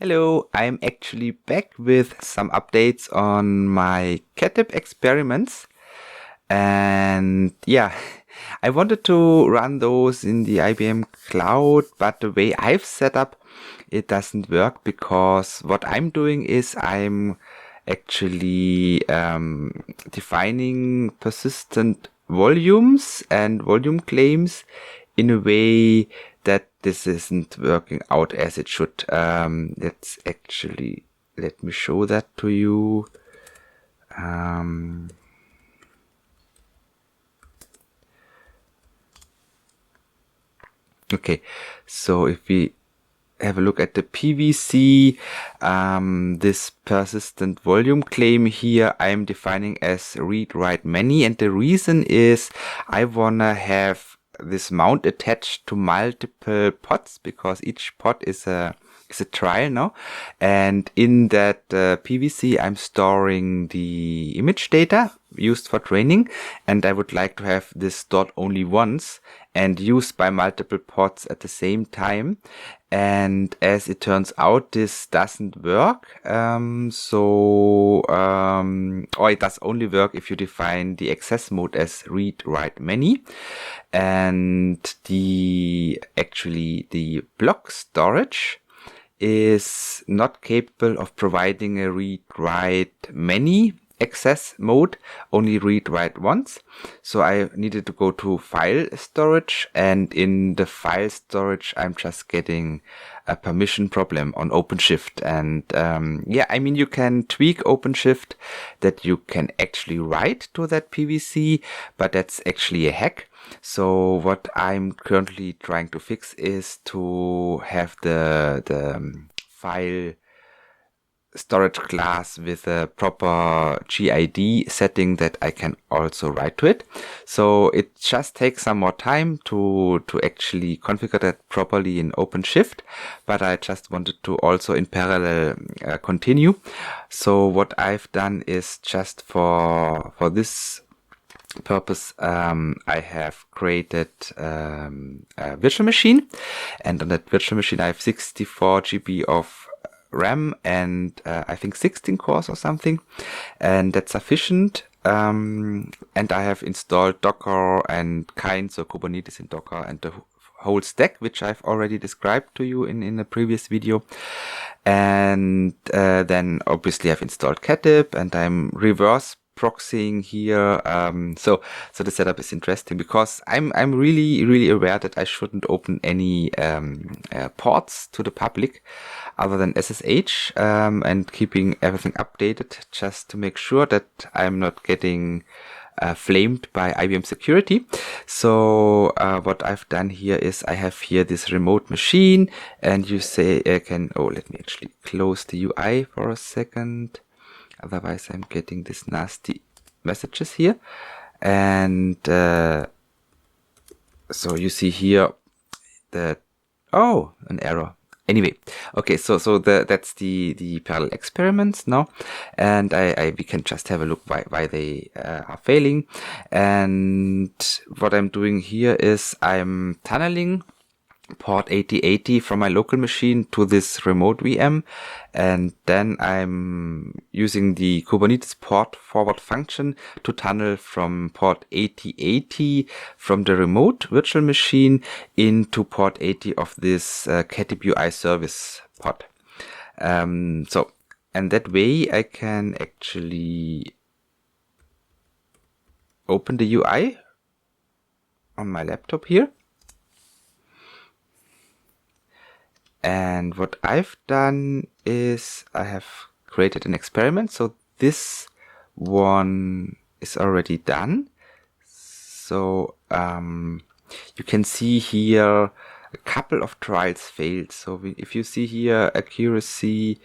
Hello, I'm actually back with some updates on my CATIP experiments. And yeah, I wanted to run those in the IBM Cloud, but the way I've set up, it doesn't work because what I'm doing is I'm actually defining persistent volumes and volume claims in a way that this isn't working out as it should. Let's actually, let me show that to you. Okay, so if we have a look at the PVC, this persistent volume claim here, I'm defining as read write many, and the reason is I wanna have this mount attached to multiple pods because each pod is a trial now, and in that PVC I'm storing the image data used for training, and I would like to have this stored only once and used by multiple pods at the same time. And as it turns out, this doesn't work. Or it does only work if you define the access mode as read write many, and the block storage is not capable of providing a read write many access mode, only read write once. So I needed to go to file storage, and in the file storage I'm just getting a permission problem on OpenShift. And yeah, I mean, you can tweak OpenShift that you can actually write to that PVC, but that's actually a hack. So what I'm currently trying to fix is to have the file storage class with a proper GID setting that I can also write to it. So it just takes some more time to actually configure that properly in OpenShift, but I just wanted to also in parallel continue. So what I've done is just for this purpose, I have created a virtual machine, and on that virtual machine I have 64 GB of RAM and I think 16 cores or something, and that's sufficient. And I have installed Docker and Kind, so Kubernetes in Docker, and the whole stack, which I've already described to you in a previous video. And then obviously I've installed CATIP, and I'm reverse proxying here. So the setup is interesting because I'm really aware that I shouldn't open any ports to the public other than SSH, and keeping everything updated just to make sure that I'm not getting flamed by IBM security. So what I've done here is I have here this remote machine, and you say let me actually close the UI for a second. Otherwise I'm getting this nasty messages here. And so you see here that, an error. Anyway, okay, so that's the parallel experiments now, and we can just have a look why they are failing. And what I'm doing here is I'm tunneling port 8080 from my local machine to this remote VM, and then I'm using the Kubernetes port forward function to tunnel from port 8080 from the remote virtual machine into port 80 of this CATIP UI service pod. And that way I can actually open the UI on my laptop here. And what I've done is I have created an experiment. So this one is already done. So you can see here a couple of trials failed. So if you see here accuracy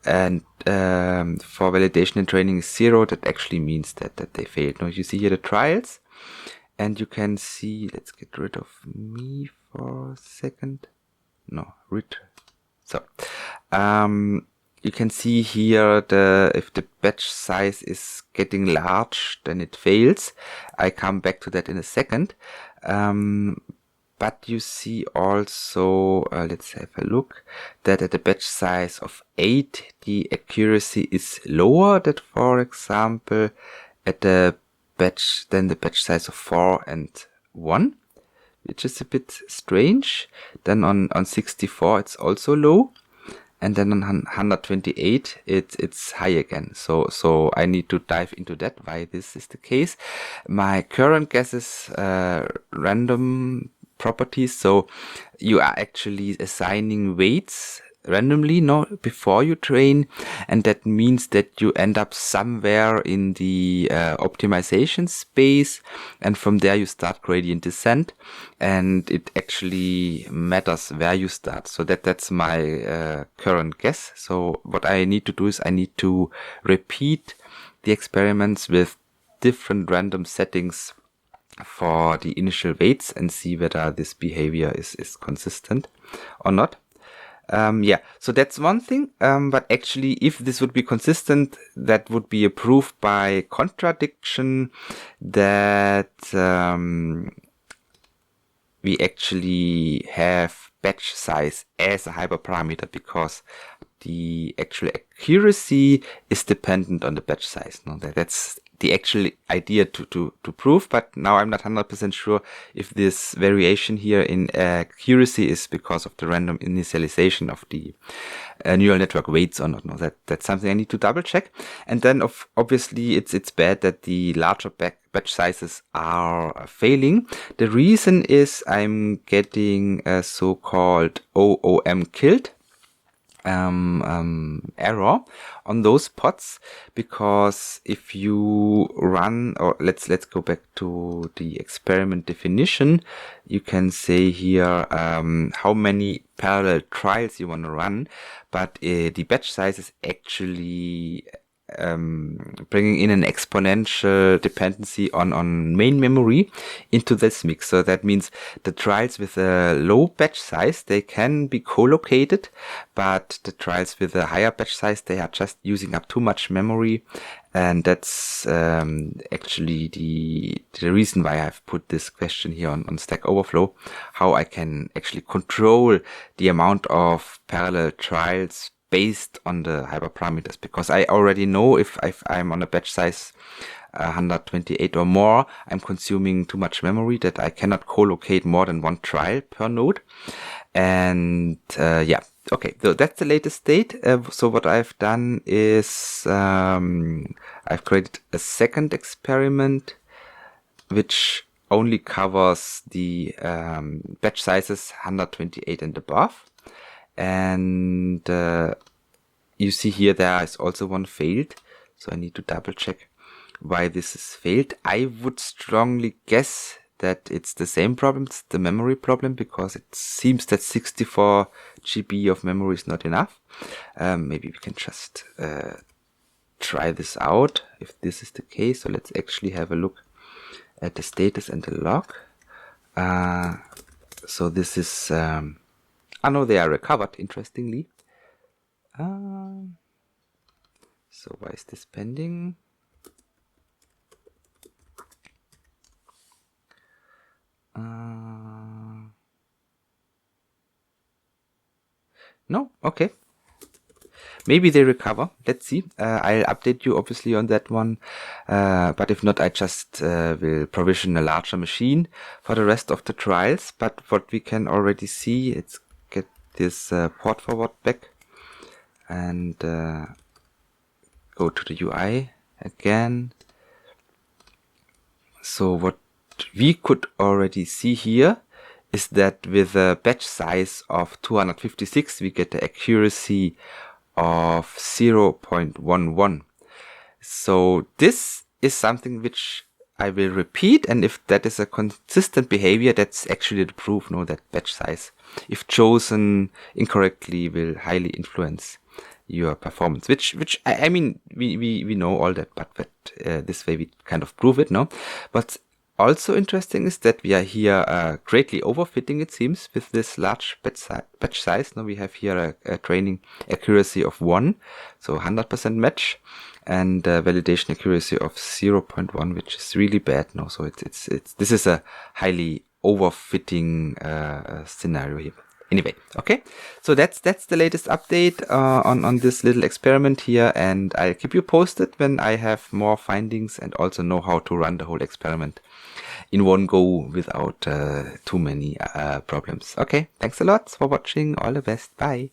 and for validation and training is 0, that actually means that they failed. Now you see here the trials, and you can see, let's get rid of me for a second. No, so you can see here if the batch size is getting large, then it fails. I come back to that in a second. but you see also, let's have a look, that at a batch size of 8, the accuracy is lower than, for example, at the batch size of 4 and 1, which is a bit strange. Then on 64, it's also low. And then on 128, it's high again. So I need to dive into that, why this is the case. My current guess is random properties. So you are actually assigning weights randomly, before you train, and that means that you end up somewhere in the optimization space, and from there you start gradient descent, and it actually matters where you start. So that's my current guess. So what I need to do is I need to repeat the experiments with different random settings for the initial weights and see whether this behavior is consistent or not. So that's one thing, but actually if this would be consistent, that would be a proof by contradiction that we actually have batch size as a hyperparameter, because the actual accuracy is dependent on the batch size. That's the actual idea to prove, but now I'm not 100% sure if this variation here in accuracy is because of the random initialization of the neural network weights or not. That's something I need to double check. And then obviously it's bad that the larger batch sizes are failing. The reason is I'm getting a so-called OOM killed error on those pods, because if you run, or let's go back to the experiment definition, you can say here how many parallel trials you want to run, but the batch size is actually bringing in an exponential dependency on main memory into this mix. So that means the trials with a low batch size, they can be co-located, but the trials with a higher batch size, they are just using up too much memory. And that's actually the reason why I've put this question here on Stack Overflow, how I can actually control the amount of parallel trials based on the hyperparameters, because I already know if I'm on a batch size 128 or more, I'm consuming too much memory, that I cannot co-locate more than one trial per node. And okay, so that's the latest state. So what I've done is I've created a second experiment which only covers the batch sizes 128 and above. And you see here there is also one failed, so I need to double check why this is failed. I would strongly guess that it's the same problem, it's the memory problem, because it seems that 64 GB of memory is not enough. Maybe we can just try this out if this is the case. So let's actually have a look at the status and the log. So this is no, they are recovered, interestingly. So why is this pending? No, okay. Maybe they recover. Let's see. I'll update you obviously on that one. But if not, I just will provision a larger machine for the rest of the trials. But what we can already see, it's get this port forward back and go to the UI again. So what we could already see here is that with a batch size of 256, we get the accuracy of 0.11. So this is something which I will repeat, and if that is a consistent behavior, that's actually the proof, that batch size, if chosen incorrectly, will highly influence your performance, which I mean, we know all that, but this way we kind of prove it, What's also interesting is that we are here greatly overfitting, it seems, with this large batch size. Now we have here a training accuracy of 1, so 100% match, and validation accuracy of 0.1, which is really bad. So it's this is a highly overfitting scenario here. Anyway, okay, so that's the latest update on this little experiment here, and I'll keep you posted when I have more findings and also know how to run the whole experiment in one go without too many problems. Okay, thanks a lot for watching. All the best. Bye.